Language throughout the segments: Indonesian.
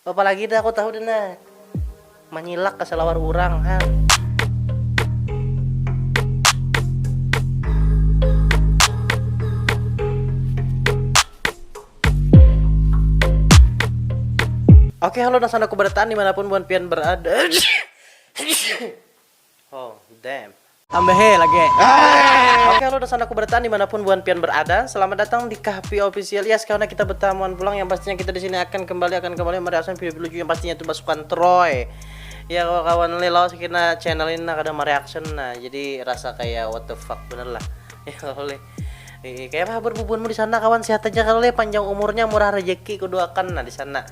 Apalagi dah aku tahu dah nah. Menyilak ke selawar urang han. Oke, halo dan selamat keberatan dimanapun buan pian berada. Oh, damn. Ambehe lagi. Oke, halo dan selamat keberatan dimanapun buan pian berada. Selamat datang di Kahfi Official. Ya, sekarang kita bertamuan pulang yang pastinya kita di sini akan kembali mereaction video lucu yang pastinya itu pasukan Troy. Ya kawan-kawan lelau sekina channel ini nak ada mereaction nah. Jadi rasa kayak what the fuck bener lah. Ya oleh. Kayak apa berbubunmu di sana kawan, sehat aja kalau panjang umurnya murah rezeki kudoakan nah di sana.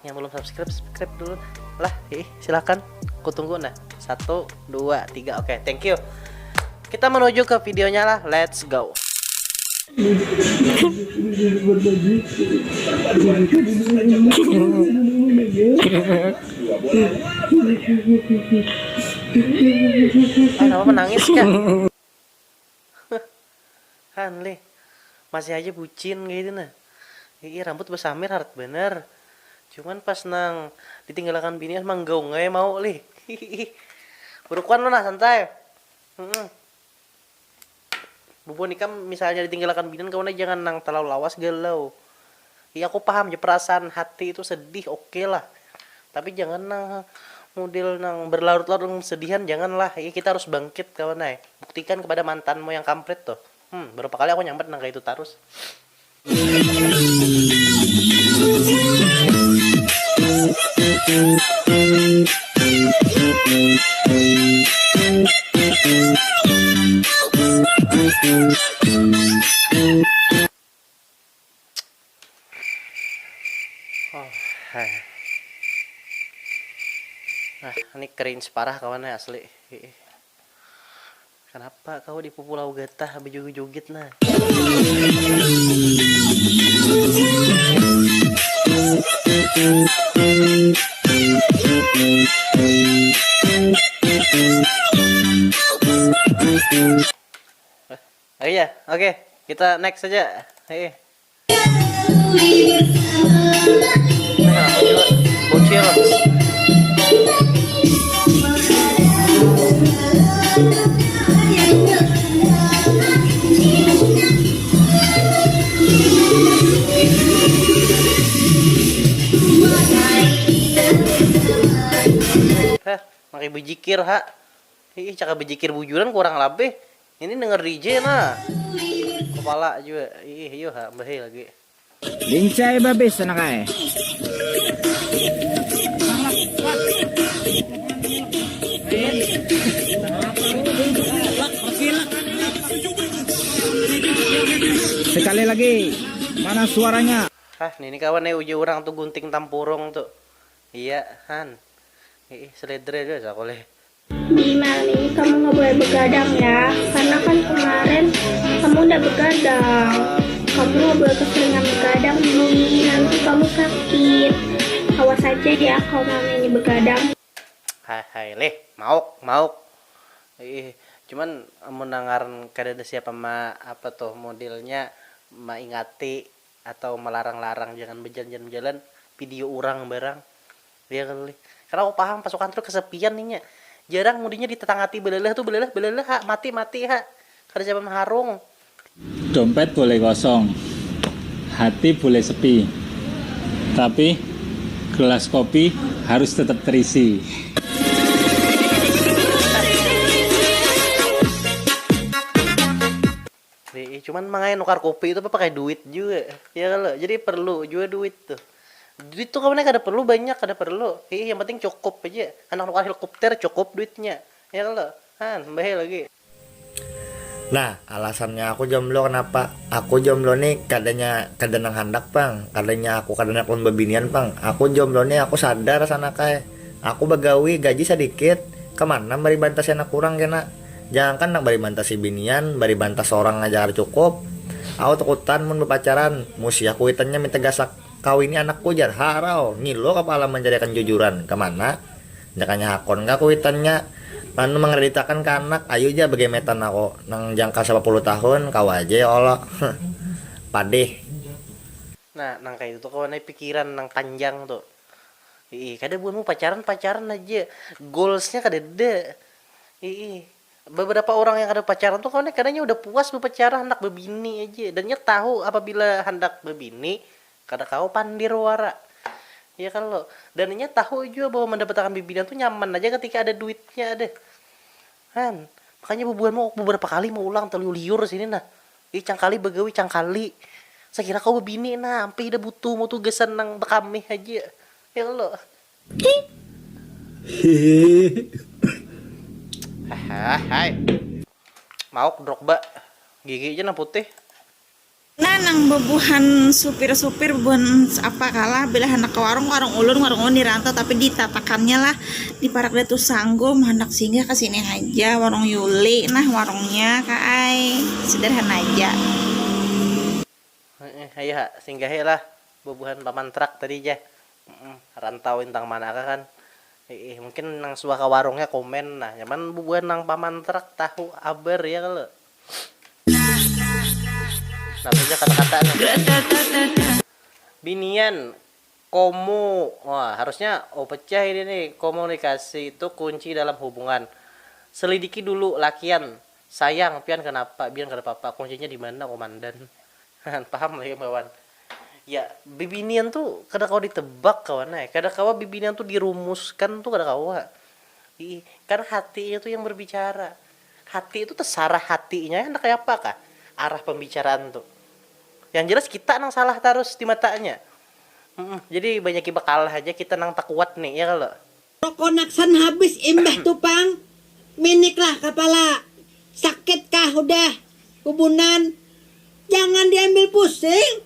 Yang belum subscribe dulu lah. Silakan aku tunggu nah. 1 2 3. Oke, thank you. Kita menuju ke videonya lah. Let's go. Kenapa menangis kan? Hanle masih aja bucin gitu nah. Rambut besamir hard bener. Cuman pas nang ditinggalkan bini emang gaung nggak mau lih. Berukuan lo nah santai. Bubun ikam misalnya ditinggalkan bini kawan jangan nang terlalu lawas galau. Iya aku paham ya perasaan hati itu sedih oke lah. Tapi jangan nang model nang berlarut-larut sedihan janganlah. Kita harus bangkit kawan ay. Buktikan kepada mantanmu yang kampret tuh. Berapa kali aku nyamper nang kayak itu terus. Ini cringe parah kawannya asli. Kenapa kau di Pulau Getah berjoget-joget nah? Oh iya, oke, kita next saja. Bocil. Makai bejikir ha. Cakap bejikir bujuran kurang lebih. Ini denger DJ nah. Kepala juga. Iya ha, bahaya lagi. Lincay babes anak ay. Sekali lagi. Mana suaranya? Ini kawan uji orang tuh gunting tampurung tuh. Iya, Han. Seledre dia sakoleh. Di malam ini kamu nggak boleh begadang ya, karena kan kemarin kamu udah begadang. Kamu nggak boleh keseringan begadang nih, nanti kamu sakit. Awas aja ya kalau malam ini begadang. Hai leh, mau. Cuman mendengar kada siapa apa tuh modelnya ingati atau melarang-larang jangan berjalan-jalan video orang barang. Dia kali. Karena aku paham pasukan tuh kesepian nih nya. Jarang mudinya ditetangati belelah ha, mati ha. Kada siapa mengharung. Dompet boleh kosong, hati boleh sepi, tapi gelas kopi harus tetap terisi. Cuman mangai nukar kopi itu pakai duit juga. Ya kalau jadi perlu juga duit tuh. Duit tuh kawannya kada perlu banyak, kada perlu. Yang penting cukup aja. Anak nukar helikopter cukup duitnya. Ya kalau bahaya lagi. Nah, alasannya aku jomblo kenapa? Aku jomblo nih kadang handak bang, kadangnya aku kadang pun bebinian bang. Aku jomblo nih aku sadar sana kayak aku begawi gaji sedikit, kemana bari bantas anak kurang kena. Jangan kan nak bari bantas si binian, bari bantas orang aja cukup. Aku takutan mun berpacaran, musi aku itannya minta gasak kawini anakku jar harau ngilo kepala menjadikan jujuran kemana? Jakanya hakon gak kuitannya anu mengreditakan ke anak ayo aja bagaimana aku nang jangka 10 tahun kau aja ya Allah. Padeh. Nah, nang kayak itu kawan pikiran nang panjang tuh. Kada buanmu pacaran aja. Goalsnya kada ada. Beberapa orang yang kada pacaran tuh kadangnya udah puas berpacaran hendak bebini aja. Dan nya tahu apabila hendak bebini kada kau pandir wara. Ya kan lo. Dan nya tahu juga bahwa mendapatkan bibinan tuh nyaman aja ketika ada duitnya ada. Kan. Makanya bubuhanmu beberapa kali mau ulang telu liur sini nah. Cangkali begawi cangkali. Saya kira kau bebini nah, sampai dah butuh mau tugasan nang bekamih aja. Ya lo. Hai. Mau Drogba. Gigi aja nah putih. Nah, nang bebuhan supir-supir bebuhan apa kalah bila hendak ke warung ulun dirantau tapi ditatakannya lah di parak datu sanggo hendak singgah ke sini aja warung Yuli. Nah, warungnya kai sederhana aja. Ayo singgah lah bebuhan paman trak tadi aja. Rantau intang mana kan. Mungkin nang suaka warungnya komen nah, nyaman bebuhan nang paman trak tahu abar ya kalau. Namanya kata-kata binian komu. Wah, harusnya pecah ini nih. Komunikasi itu kunci dalam hubungan. Selidiki dulu lakian. Sayang, pian kenapa? Biar kada apa-apa. Kuncinya di mana, komandan? Paham lagi kawan. Ya, bibinian tuh kada kau ditebak kawan. Kada kau bibinian tuh dirumuskan tuh kada kau. Karena hatinya tuh yang berbicara. Hati itu terserah hatinya hendak kayak apa kah? Arah pembicaraan tuh. Yang jelas kita nang salah terus di matanya. Jadi banyak iba kalah aja kita nang tak kuat nih ya kalau. Konaksan habis imbah tupang. Miniklah kepala. Sakit kah udah kubunan. Jangan diambil pusing.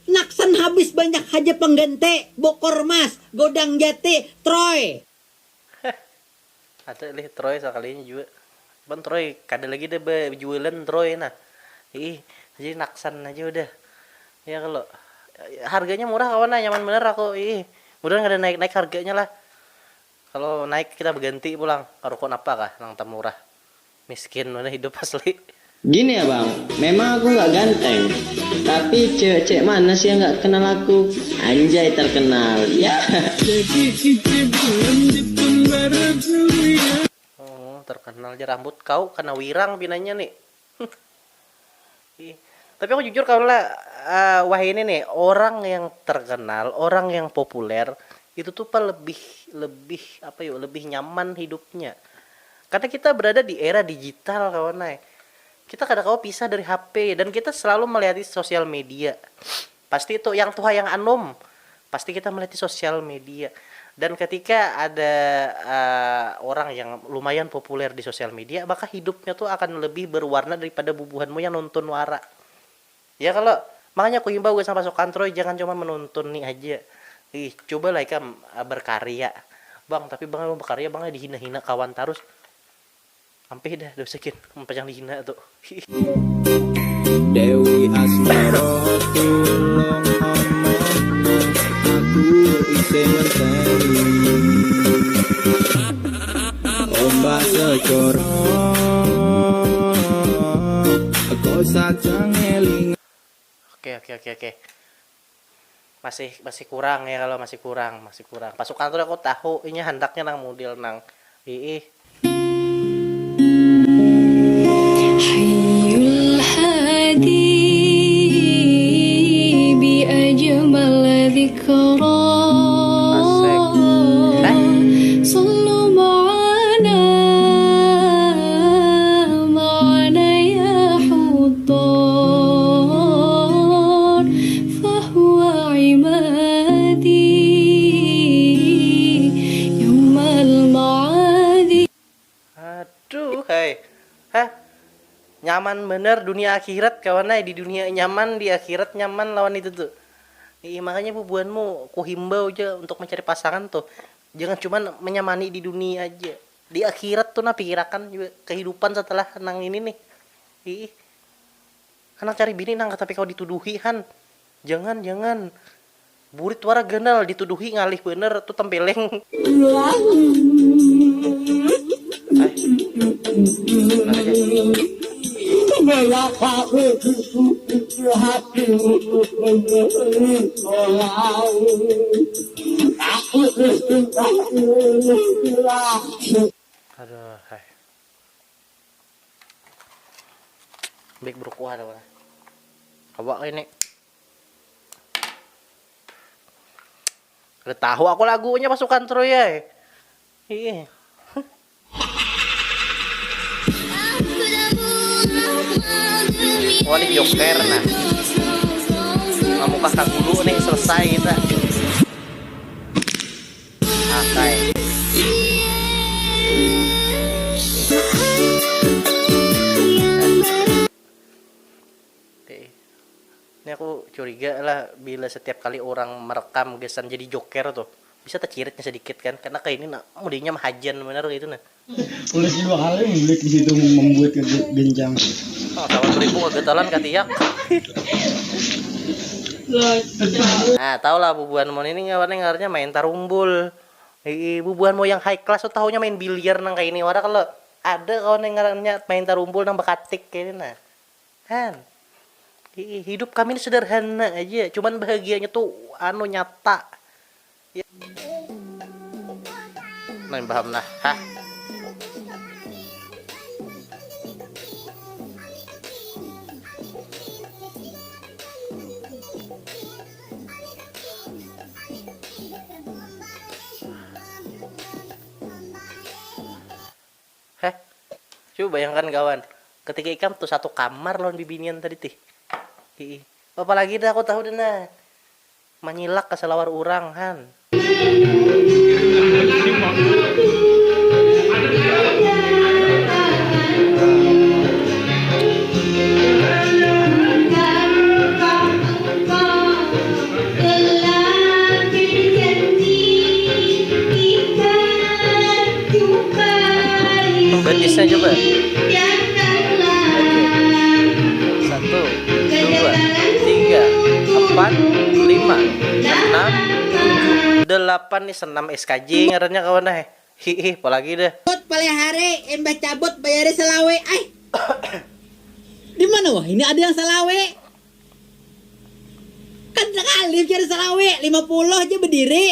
Naksan habis banyak aja pengganti. Bokor Mas, Godang Jati, Troy. Ada lih Troy sekalinya juga. Ban Troy kada lagi deh jualan Troy nah. Jadi naksan aja udah. Ya kalau harganya murah kawan, nyaman bener aku. Mudah nggak ada naik harganya lah. Kalau naik kita berganti pulang. Rokok apa kah nang tam murah. Miskin mana hidup asli. Gini ya bang, memang aku nggak ganteng, tapi cewek-cewek mana sih yang nggak kenal aku? Anjay terkenal, ya. Oh terkenal aja rambut kau kena wirang pinanya nih. Tapi aku jujur kalau wah ini nih orang yang terkenal, orang yang populer itu tuh lebih apa ya, lebih nyaman hidupnya. Karena kita berada di era digital kawan. Kita kadang-kadang pisah dari HP dan kita selalu melihat di sosial media. Pasti itu yang tua yang anom, pasti kita melihat di sosial media. Dan ketika ada orang yang lumayan populer di sosial media, maka hidupnya tuh akan lebih berwarna daripada bubuhanmu yang nonton wara. Ya kalau makanya aku himbau gue sama pasukan Troy jangan cuma menonton nih aja. Coba lah kan berkarya. Bang, tapi bang berkarya bang dihina-hina kawan terus. Sampai dah sakit yang dihina tuh. Dewi Asmara tulung aku isi menteri ombak sekoro aku sajang eling. Oke. Masih kurang ya kalau masih kurang. Pasukan tuh aku tahu ini hendaknya nang model nang nyaman bener dunia akhirat kawan. Di dunia nyaman, di akhirat nyaman lawan itu tuh. Makanya bubuhanmu ku himbau aja untuk mencari pasangan tuh jangan cuma menyamani di dunia aja, di akhirat tuh pikirakan juga kehidupan setelah nang ini nih. Karena cari bini nang tapi kau dituduhi han, jangan burit wara genal dituduhi ngalih bener tuh tempeleng. Aku Aduh, hai. Baik berkuah dah. Awak ini. Udah tahu aku lagunya Pasukan Troya. Iya. Wah, ini Joker nah. Kamu kakak dulu nih selesai kita. Akai. Ini aku curiga lah bila setiap kali orang merekam gesan jadi Joker tuh bisa terciritnya sedikit kan, karena kayak ini nak mudinya mahajan bener gitu nah. Tulis dua kali mulik di situ membuat genjang. Oh, sama 2000 kegetalan katiak. Nah, tau lah bubuan mon ini ngawarnya main tarumbul. Bubuan mau yang high class tuh tahunya main biliar nang kayak ini. Wara kalau ada kawan yang ngarannya main tarumbul nang bakatik kayak ini nah. Kan. Hidup kami ini sederhana aja, cuman bahagianya tuh nyata. Ya. Main paham nah. Hah. Coba bayangkan kawan, ketika ikam tuh satu kamar lawan bibinian tadi tih. Apalagi dah aku tahu deh menyilak ke selawar orang han. Betisnya coba. Satu, dua, tiga, empat, lima, enam, tujuh, delapan nih senam SKJ ngarannya kawan dah. Hihi, apalagi dah. Cabut paling hari, embah cabut bayar selawe. Ay. Di mana wah? Ini ada yang selawe. Kan sekali cari selawe, 50 aja berdiri.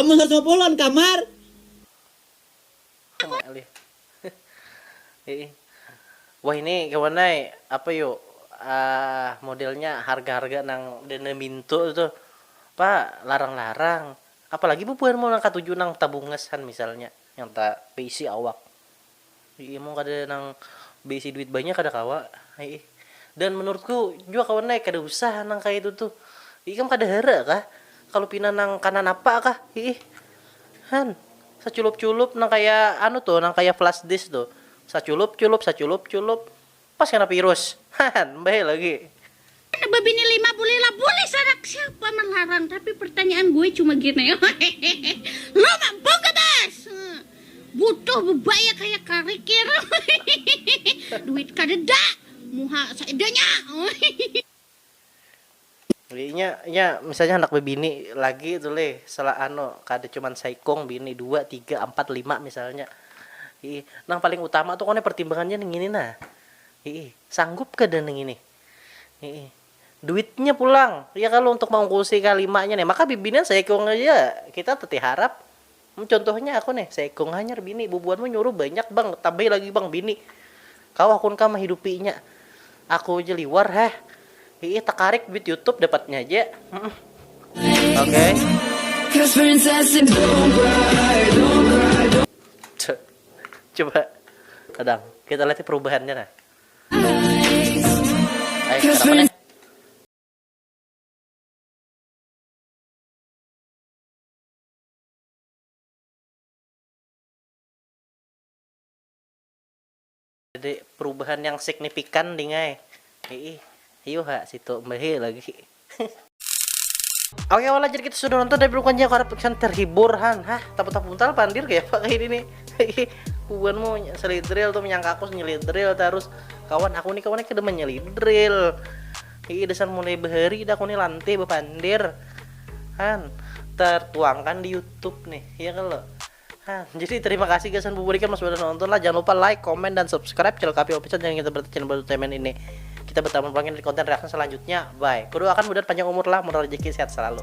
Amun 150 an kamar. Wah ini kawan apa yuk modelnya harga-harga nang dana mintu tuh pak larang-larang, apalagi bukan mau nangkat tujuh nang tabungesan misalnya yang tak bisi awak mau kada nang bisi duit banyak kada kawa. Dan menurutku juga kawan kada usah nang kayak itu tuh ikam kada hara kah kalau pina nang kanan apa kah han saculup-culup nang kayak tuh nang kayak flash disk tuh saculup-culup pas kena virus baik lagi. Babini 5 boleh sarak siapa melarang, tapi pertanyaan gue cuma gini. Lo mampu gak bas? Butuh bebaya kayak karikir. Duit kadeda muha saidanya. Ya misalnya anak bebini lagi tuh salah kada cuman saikong bini 2, 3, 4, 5 misalnya. Nang paling utama tuh pertimbangannya ning ini nah. Sanggup kada ning ini. Duitnya pulang. Ya kalau untuk mengungkusi kalimanya nih, maka bibinian saikong aja kita teti harap. Contohnya aku nih, saikong hanyar bini, bubuanmu nyuruh banyak bang, tambah lagi bang bini. Kau akun kama hidupinya. Aku aja liwar takarik duit YouTube dapatnya aja. Oke. Coba kadang kita lihat perubahannya nah. Ayo, kenapa nih? Jadi perubahan yang signifikan dingai. Iyo situ mbah lagi. Oke, wala jadi kita sudah nonton dan bukannya karena pesan terhibur tapu-tapuntal pandir kayak apa kayak ini. Bukan mau selidril tuh menyangka aku nyelidril terus kawan aku nih kawannya kedemen nyelidril. Desan mulai bahari dah aku nih lantai bepandir. Tertuangkan di YouTube nih. Ya kalau. Jadi terima kasih guys buburikan mas sudah nonton lah. Jangan lupa like, comment dan subscribe channel KP Official yang kita berchannel baru temen ini. Kita bertemu lagi di konten reaksi selanjutnya. Bye. Kudu akan mudah panjang umur lah, murah rezeki sehat selalu.